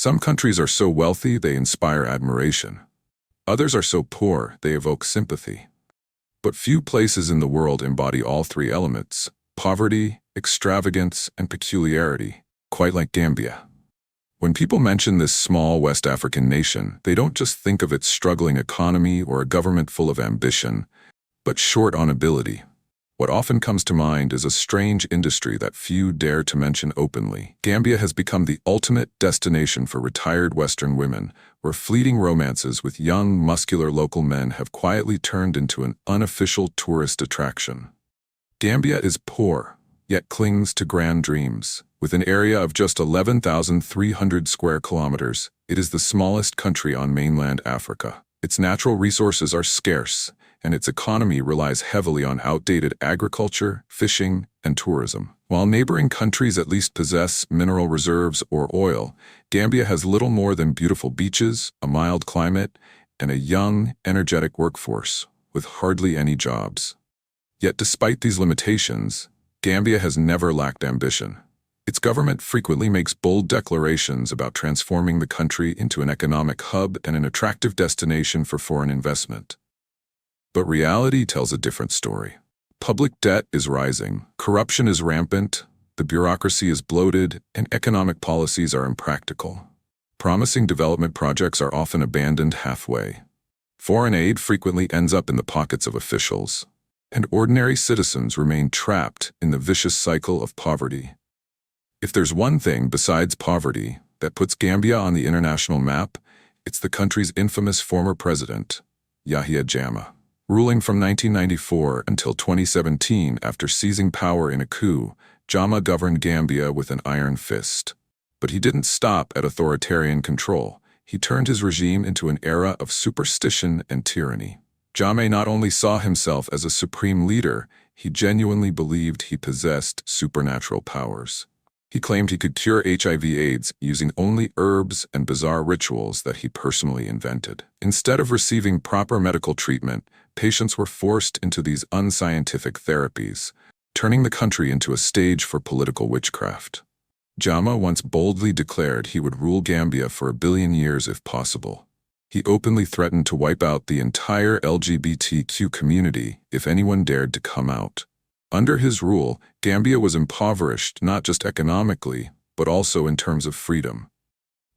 Some countries are so wealthy they inspire admiration. Others are so poor they evoke sympathy. But few places in the world embody all three elements: poverty, extravagance, and peculiarity, quite like Gambia. When people mention this small West African nation, they don't just think of its struggling economy or a government full of ambition, but short on ability. What often comes to mind is a strange industry that few dare to mention openly. Gambia has become the ultimate destination for retired Western women, where fleeting romances with young, muscular local men have quietly turned into an unofficial tourist attraction. Gambia is poor, yet clings to grand dreams. With an area of just 11,300 square kilometers, it is the smallest country on mainland Africa. Its natural resources are scarce, and its economy relies heavily on outdated agriculture, fishing, and tourism. While neighboring countries at least possess mineral reserves or oil, Gambia has little more than beautiful beaches, a mild climate, and a young, energetic workforce, with hardly any jobs. Yet despite these limitations, Gambia has never lacked ambition. Its government frequently makes bold declarations about transforming the country into an economic hub and an attractive destination for foreign investment. But reality tells a different story. Public debt is rising, corruption is rampant, the bureaucracy is bloated, and economic policies are impractical. Promising development projects are often abandoned halfway. Foreign aid frequently ends up in the pockets of officials, and ordinary citizens remain trapped in the vicious cycle of poverty. If there's one thing besides poverty that puts Gambia on the international map, it's the country's infamous former president, Yahya Jammeh. Ruling from 1994 until 2017 after seizing power in a coup, Jammeh governed Gambia with an iron fist. But he didn't stop at authoritarian control. He turned his regime into an era of superstition and tyranny. Jammeh not only saw himself as a supreme leader, he genuinely believed he possessed supernatural powers. He claimed he could cure HIV/AIDS using only herbs and bizarre rituals that he personally invented. Instead of receiving proper medical treatment, patients were forced into these unscientific therapies, turning the country into a stage for political witchcraft. Jammeh once boldly declared he would rule Gambia for 1 billion years if possible. He openly threatened to wipe out the entire LGBTQ community if anyone dared to come out. Under his rule, Gambia was impoverished not just economically, but also in terms of freedom.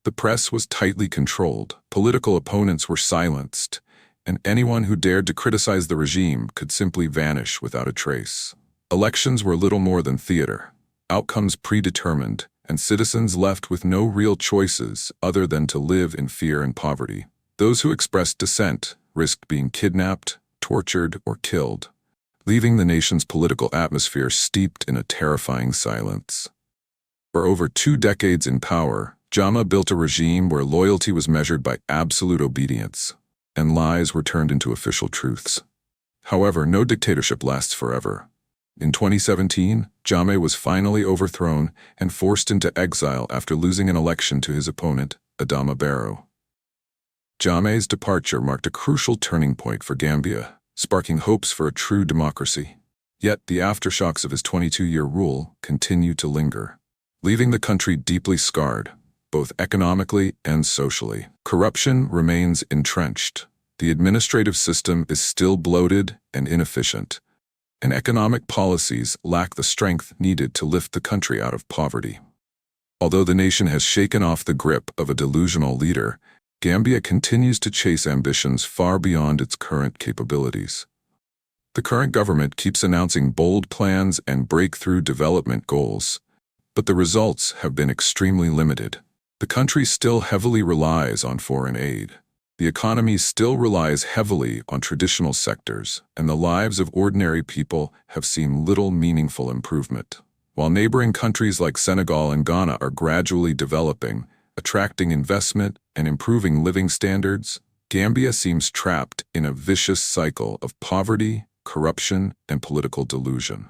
The press was tightly controlled, political opponents were silenced, and anyone who dared to criticize the regime could simply vanish without a trace. Elections were little more than theater, outcomes predetermined, and citizens left with no real choices other than to live in fear and poverty. Those who expressed dissent risked being kidnapped, tortured, or killed, leaving the nation's political atmosphere steeped in a terrifying silence. For over 2 decades in power, Jammeh built a regime where loyalty was measured by absolute obedience, and lies were turned into official truths. However, no dictatorship lasts forever. In 2017, Jammeh was finally overthrown and forced into exile after losing an election to his opponent, Adama Barrow. Jammeh's departure marked a crucial turning point for Gambia, sparking hopes for a true democracy. Yet the aftershocks of his 22-year rule continue to linger, leaving the country deeply scarred, both economically and socially. Corruption remains entrenched. The administrative system is still bloated and inefficient, and economic policies lack the strength needed to lift the country out of poverty. Although the nation has shaken off the grip of a delusional leader, Gambia continues to chase ambitions far beyond its current capabilities. The current government keeps announcing bold plans and breakthrough development goals, but the results have been extremely limited. The country still heavily relies on foreign aid. The economy still relies heavily on traditional sectors, and the lives of ordinary people have seen little meaningful improvement. While neighboring countries like Senegal and Ghana are gradually developing, attracting investment, and improving living standards, Gambia seems trapped in a vicious cycle of poverty, corruption, and political delusion.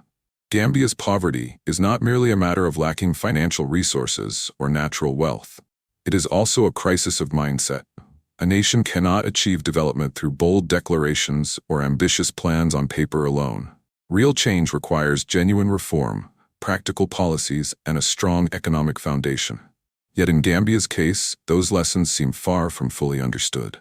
Gambia's poverty is not merely a matter of lacking financial resources or natural wealth. It is also a crisis of mindset. A nation cannot achieve development through bold declarations or ambitious plans on paper alone. Real change requires genuine reform, practical policies, and a strong economic foundation. Yet in Gambia's case, those lessons seem far from fully understood.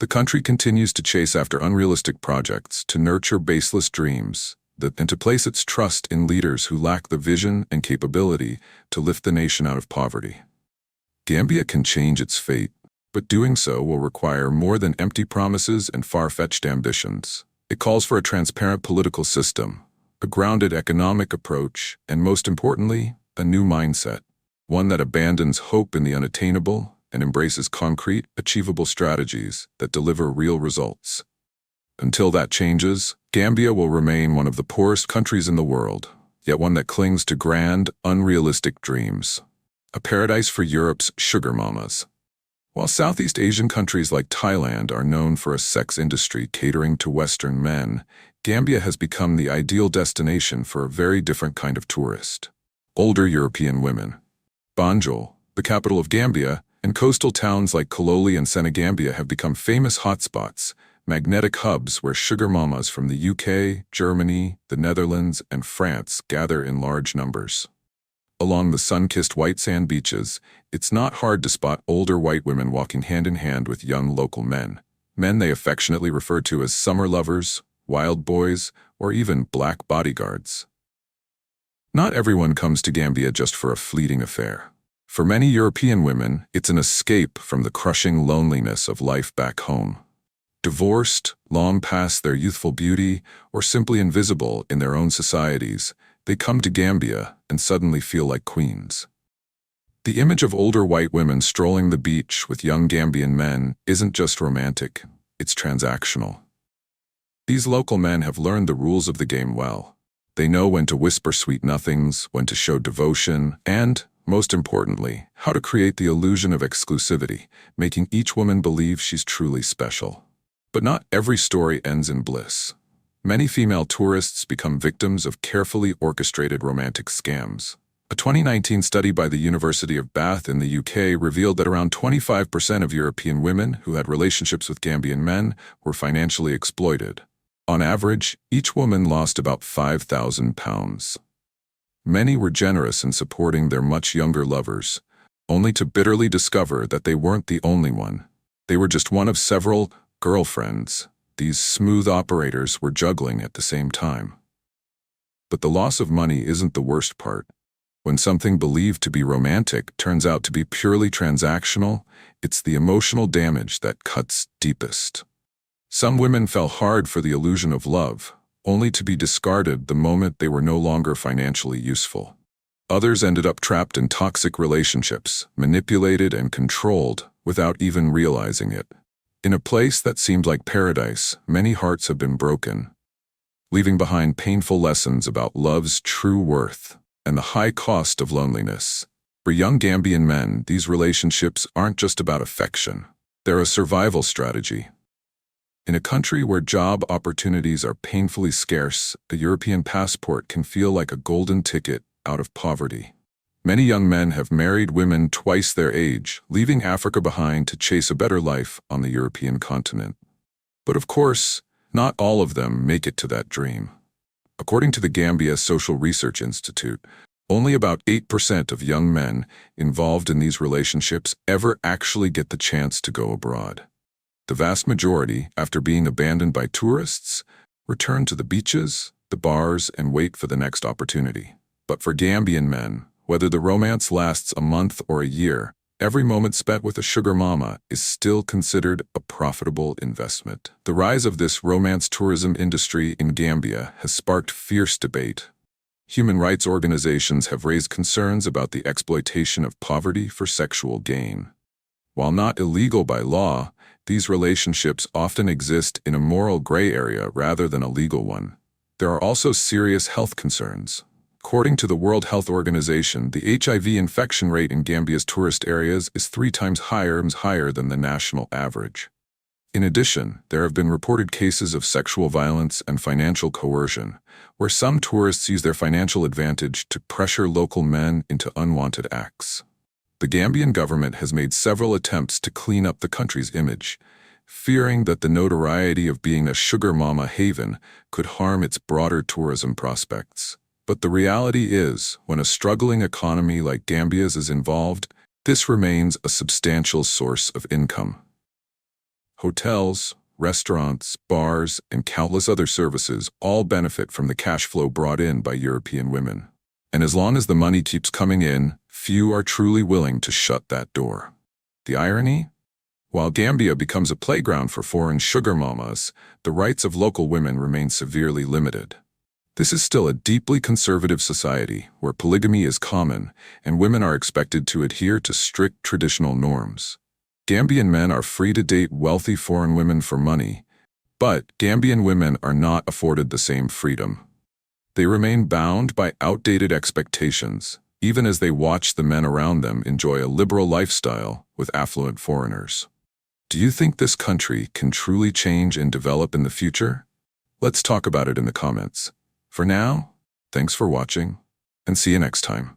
The country continues to chase after unrealistic projects, to nurture baseless dreams, and to place its trust in leaders who lack the vision and capability to lift the nation out of poverty. Gambia can change its fate, but doing so will require more than empty promises and far-fetched ambitions. It calls for a transparent political system, a grounded economic approach, and most importantly, a new mindset, one that abandons hope in the unattainable and embraces concrete, achievable strategies that deliver real results. Until that changes, Gambia will remain one of the poorest countries in the world, yet one that clings to grand, unrealistic dreams. A paradise for Europe's sugar mamas. While Southeast Asian countries like Thailand are known for a sex industry catering to Western men, Gambia has become the ideal destination for a very different kind of tourist. Older European women. Banjul, the capital of Gambia, and coastal towns like Kololi and Senegambia have become famous hotspots, magnetic hubs where sugar mamas from the UK, Germany, the Netherlands, and France gather in large numbers. Along the sun-kissed white sand beaches, it's not hard to spot older white women walking hand-in-hand with young local men they affectionately refer to as summer lovers, wild boys, or even black bodyguards. Not everyone comes to Gambia just for a fleeting affair. For many European women, it's an escape from the crushing loneliness of life back home. Divorced, long past their youthful beauty, or simply invisible in their own societies, they come to Gambia and suddenly feel like queens. The image of older white women strolling the beach with young Gambian men isn't just romantic, it's transactional. These local men have learned the rules of the game well. They know when to whisper sweet nothings, when to show devotion, and, most importantly, how to create the illusion of exclusivity, making each woman believe she's truly special. But not every story ends in bliss. Many female tourists become victims of carefully orchestrated romantic scams. A 2019 study by the University of Bath in the UK revealed that around 25% of European women who had relationships with Gambian men were financially exploited. On average, each woman lost about £5,000. Many were generous in supporting their much younger lovers, only to bitterly discover that they weren't the only one. They were just one of several girlfriends these smooth operators were juggling at the same time. But the loss of money isn't the worst part. When something believed to be romantic turns out to be purely transactional, it's the emotional damage that cuts deepest. Some women fell hard for the illusion of love, only to be discarded the moment they were no longer financially useful. Others ended up trapped in toxic relationships, manipulated and controlled without even realizing it. In a place that seemed like paradise, many hearts have been broken, leaving behind painful lessons about love's true worth and the high cost of loneliness. For young Gambian men, these relationships aren't just about affection. They're a survival strategy. In a country where job opportunities are painfully scarce, a European passport can feel like a golden ticket out of poverty. Many young men have married women twice their age, leaving Africa behind to chase a better life on the European continent. But of course, not all of them make it to that dream. According to the Gambia Social Research Institute, only about 8% of young men involved in these relationships ever actually get the chance to go abroad. The vast majority, after being abandoned by tourists, return to the beaches, the bars, and wait for the next opportunity. But for Gambian men, whether the romance lasts a month or a year, every moment spent with a sugar mama is still considered a profitable investment. The rise of this romance tourism industry in Gambia has sparked fierce debate. Human rights organizations have raised concerns about the exploitation of poverty for sexual gain. While not illegal by law, these relationships often exist in a moral gray area rather than a legal one. There are also serious health concerns. According to the World Health Organization, the HIV infection rate in Gambia's tourist areas is 3 times higher than the national average. In addition, there have been reported cases of sexual violence and financial coercion, where some tourists use their financial advantage to pressure local men into unwanted acts. The Gambian government has made several attempts to clean up the country's image, fearing that the notoriety of being a sugar mama haven could harm its broader tourism prospects. But the reality is, when a struggling economy like Gambia's is involved, This remains a substantial source of income. Hotels, restaurants, bars, and countless other services all benefit from the cash flow brought in by European women. And as long as the money keeps coming in, few are truly willing to shut that door. The irony? While Gambia becomes a playground for foreign sugar mamas, the rights of local women remain severely limited. This is still a deeply conservative society where polygamy is common and women are expected to adhere to strict traditional norms. Gambian men are free to date wealthy foreign women for money, but Gambian women are not afforded the same freedom. They remain bound by outdated expectations, even as they watch the men around them enjoy a liberal lifestyle with affluent foreigners. Do you think this country can truly change and develop in the future? Let's talk about it in the comments. For now, thanks for watching, and see you next time.